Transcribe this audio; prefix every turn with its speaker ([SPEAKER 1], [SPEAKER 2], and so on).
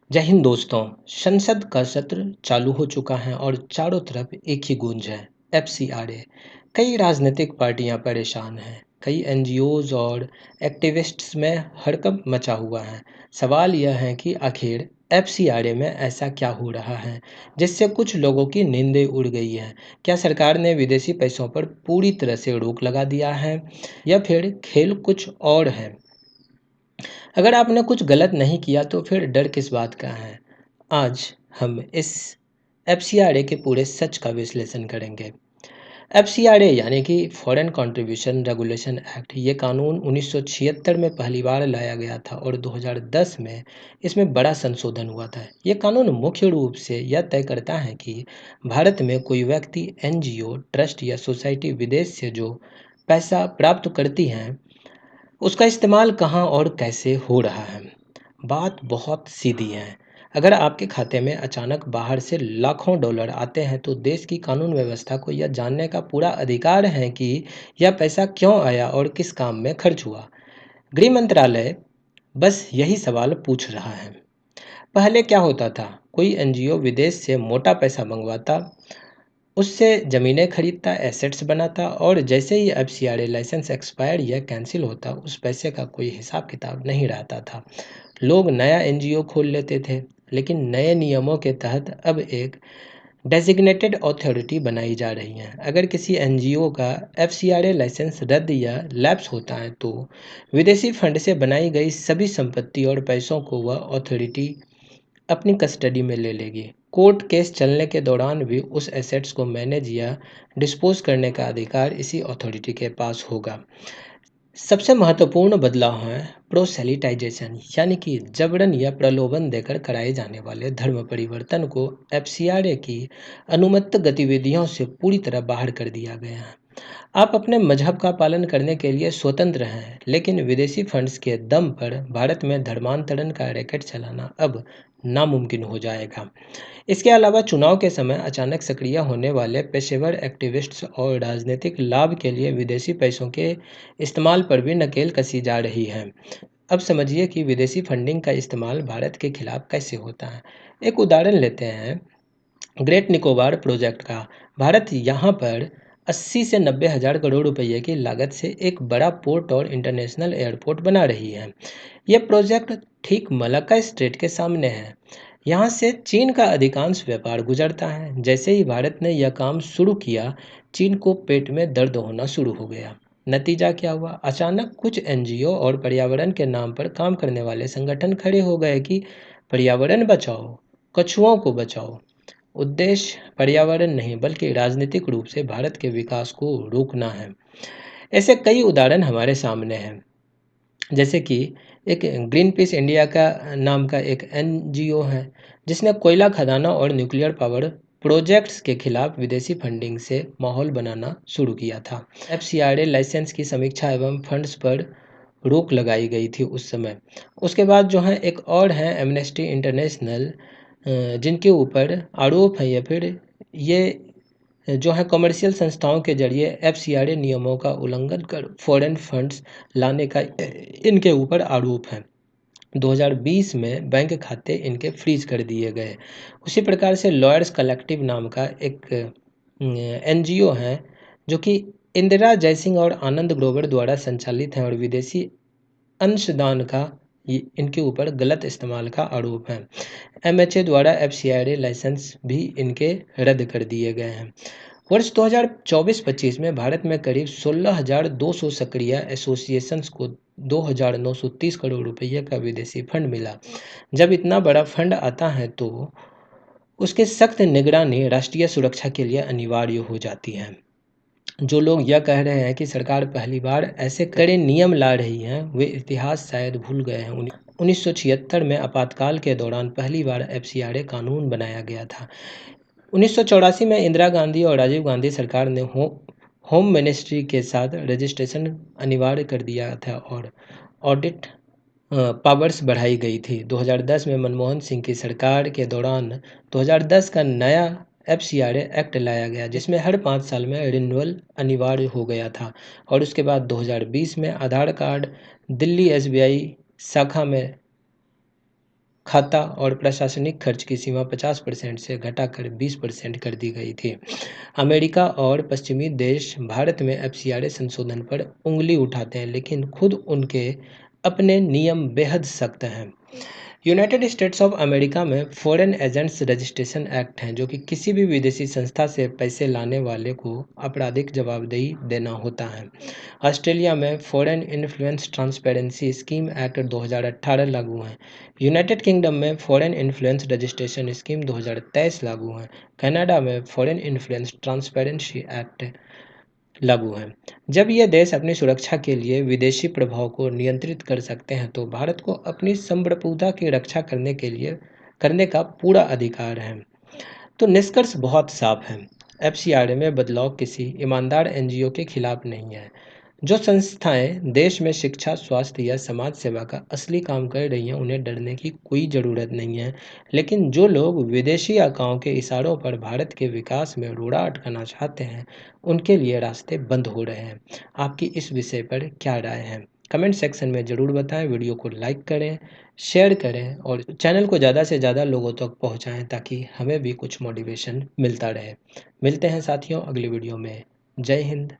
[SPEAKER 1] जय हिंद दोस्तों। संसद का सत्र चालू हो चुका है और चारों तरफ एक ही गूंज है। एफसीआरए। कई राजनीतिक पार्टियां परेशान हैं। कई एनजीओज और एक्टिविस्ट्स में हड़कंप मचा हुआ है। सवाल यह है कि आखिर एफसीआरए में ऐसा क्या हो रहा है जिससे कुछ लोगों की नींदें उड़ गई हैं। क्या सरकार ने विदेशी पैसों पर पूरी तरह से रोक लगा दिया है या फिर खेल कुछ और है। अगर आपने कुछ गलत नहीं किया तो फिर डर किस बात का है। आज हम इस एफसीआरए के पूरे सच का विश्लेषण करेंगे। एफसीआरए यानी कि फॉरेन कंट्रीब्यूशन रेगुलेशन एक्ट, ये कानून 1976 में पहली बार लाया गया था और 2010 में इसमें बड़ा संशोधन हुआ था। ये कानून मुख्य रूप से यह तय करता है कि भारत में कोई व्यक्ति, एनजीओ, ट्रस्ट या सोसाइटी विदेश से जो पैसा प्राप्त करती हैं उसका इस्तेमाल कहाँ और कैसे हो रहा है। बात बहुत सीधी है। अगर आपके खाते में अचानक बाहर से लाखों डॉलर आते हैं तो देश की कानून व्यवस्था को यह जानने का पूरा अधिकार है कि यह पैसा क्यों आया और किस काम में खर्च हुआ। गृह मंत्रालय बस यही सवाल पूछ रहा है। पहले क्या होता था? कोई एनजीओ विदेश से मोटा पैसा मंगवाता, उससे ज़मीनें खरीदता, एसेट्स बनाता और जैसे ही एफसीआरए लाइसेंस एक्सपायर या कैंसिल होता, उस पैसे का कोई हिसाब किताब नहीं रहता था। लोग नया एनजीओ खोल लेते थे, लेकिन नए नियमों के तहत अब एक डेजिग्नेटेड अथॉरिटी बनाई जा रही है। अगर किसी एनजीओ का एफसीआरए लाइसेंस रद्द या लैप्स होता है तो विदेशी फंड से बनाई गई सभी संपत्ति और पैसों को वह अथॉरिटी अपनी कस्टडी में ले लेगी। कोर्ट केस चलने के दौरान भी उस एसेट्स को मैनेज या डिस्पोज करने का अधिकार इसी अथॉरिटी के पास होगा। सबसे महत्वपूर्ण बदलाव है प्रोसेलिटाइजेशन, यानी कि जबरन या प्रलोभन देकर कराए जाने वाले धर्म परिवर्तन को एफसीआरए की अनुमत गतिविधियों से पूरी तरह बाहर कर दिया गया है। आप अपने मजहब का पालन करने के लिए स्वतंत्र हैं, लेकिन विदेशी फंड्स के दम पर भारत में धर्मांतरण का रैकेट चलाना अब नामुमकिन हो जाएगा। इसके अलावा चुनाव के समय अचानक सक्रिय होने वाले पेशेवर एक्टिविस्ट्स और राजनीतिक लाभ के लिए विदेशी पैसों के इस्तेमाल पर भी नकेल कसी जा रही है। अब समझिए कि विदेशी फंडिंग का इस्तेमाल भारत के खिलाफ कैसे होता है। एक उदाहरण लेते हैं, ग्रेट निकोबार प्रोजेक्ट का। भारत यहाँ पर 80 से 90 हज़ार करोड़ रुपये की लागत से एक बड़ा पोर्ट और इंटरनेशनल एयरपोर्ट बना रही है। यह प्रोजेक्ट ठीक मलक्का स्ट्रेट के सामने है। यहाँ से चीन का अधिकांश व्यापार गुजरता है। जैसे ही भारत ने यह काम शुरू किया, चीन को पेट में दर्द होना शुरू हो गया। नतीजा क्या हुआ? अचानक कुछ एनजीओ और पर्यावरण के नाम पर काम करने वाले संगठन खड़े हो गए कि पर्यावरण बचाओ, कछुओं को बचाओ। उद्देश्य पर्यावरण नहीं बल्कि राजनीतिक रूप से भारत के विकास को रोकना है। ऐसे कई उदाहरण हमारे सामने हैं। जैसे कि एक ग्रीन पीस इंडिया का नाम का एक एनजीओ है जिसने कोयला खदानों और न्यूक्लियर पावर प्रोजेक्ट्स के खिलाफ विदेशी फंडिंग से माहौल बनाना शुरू किया था। एफसीआरए लाइसेंस की समीक्षा एवं फंड्स पर रोक लगाई गई थी उस समय। उसके बाद जो है एक और है एमनेस्टी इंटरनेशनल, जिनके ऊपर आरोप है या फिर ये जो है कमर्शियल संस्थाओं के जरिए एफसीआरए नियमों का उल्लंघन कर फॉरेन फंड्स लाने का इनके ऊपर आरोप है। 2020 में बैंक खाते इनके फ्रीज कर दिए गए। उसी प्रकार से लॉयर्स कलेक्टिव नाम का एक एनजीओ है जो कि इंदिरा जयसिंह और आनंद ग्रोवर द्वारा संचालित है और विदेशी अंशदान का इनके ऊपर गलत इस्तेमाल का आरोप है। एमएचए द्वारा एफसीआरए लाइसेंस भी इनके रद्द कर दिए गए हैं। वर्ष 2024-25 में भारत में करीब 16,200 सक्रिय एसोसिएशंस को 2,930 करोड़ रुपये का विदेशी फंड मिला। जब इतना बड़ा फंड आता है तो उसके सख्त निगरानी राष्ट्रीय सुरक्षा के लिए अनिवार्य हो जाती है। जो लोग यह कह रहे हैं कि सरकार पहली बार ऐसे कड़े नियम ला रही है, वे इतिहास शायद भूल गए हैं। 1976 में आपातकाल के दौरान पहली बार एफसीआरए कानून बनाया गया था। 1984 में इंदिरा गांधी और राजीव गांधी सरकार ने होम मिनिस्ट्री के साथ रजिस्ट्रेशन अनिवार्य कर दिया था और ऑडिट पावर्स बढ़ाई गई थी। 2010 में मनमोहन सिंह की सरकार के दौरान 2010 का नया एफसीआरए एक्ट लाया गया जिसमें हर 5 साल में रिन्यूअल अनिवार्य हो गया था और उसके बाद 2020 में आधार कार्ड दिल्ली एसबीआई शाखा में खाता और प्रशासनिक खर्च की सीमा 50% से घटाकर 20% कर दी गई थी। अमेरिका और पश्चिमी देश भारत में एफसीआरए संशोधन पर उंगली उठाते हैं, लेकिन खुद उनके अपने नियम बेहद सख्त हैं। यूनाइटेड स्टेट्स ऑफ अमेरिका में फॉरेन एजेंट्स रजिस्ट्रेशन एक्ट है, जो कि किसी भी विदेशी संस्था से पैसे लाने वाले को आपराधिक जवाबदेही देना होता है। ऑस्ट्रेलिया में foreign influence transparency scheme act 2018 लागू है। यूनाइटेड किंगडम में फॉरेन इन्फ्लुएंस रजिस्ट्रेशन स्कीम 2023 लागू है। कनाडा में फॉरेन इन्फ्लुएंस ट्रांसपेरेंसी एक्ट लागू है। जब ये देश अपनी सुरक्षा के लिए विदेशी प्रभाव को नियंत्रित कर सकते हैं, तो भारत को अपनी संप्रभुता की रक्षा करने का पूरा अधिकार है। तो निष्कर्ष बहुत साफ है। एफसीआरए में बदलाव किसी ईमानदार एनजीओ के खिलाफ नहीं है। जो संस्थाएं देश में शिक्षा, स्वास्थ्य या समाज सेवा का असली काम कर रही हैं, उन्हें डरने की कोई ज़रूरत नहीं है। लेकिन जो लोग विदेशी आकाओं के इशारों पर भारत के विकास में रोड़ा अटकाना चाहते हैं, उनके लिए रास्ते बंद हो रहे हैं। आपकी इस विषय पर क्या राय है? कमेंट सेक्शन में ज़रूर बताएं। वीडियो को लाइक करें, शेयर करें और चैनल को ज़्यादा से ज़्यादा लोगों तक पहुँचाएँ, ताकि हमें भी कुछ मोटिवेशन मिलता रहे। मिलते हैं साथियों अगली वीडियो में। जय हिंद।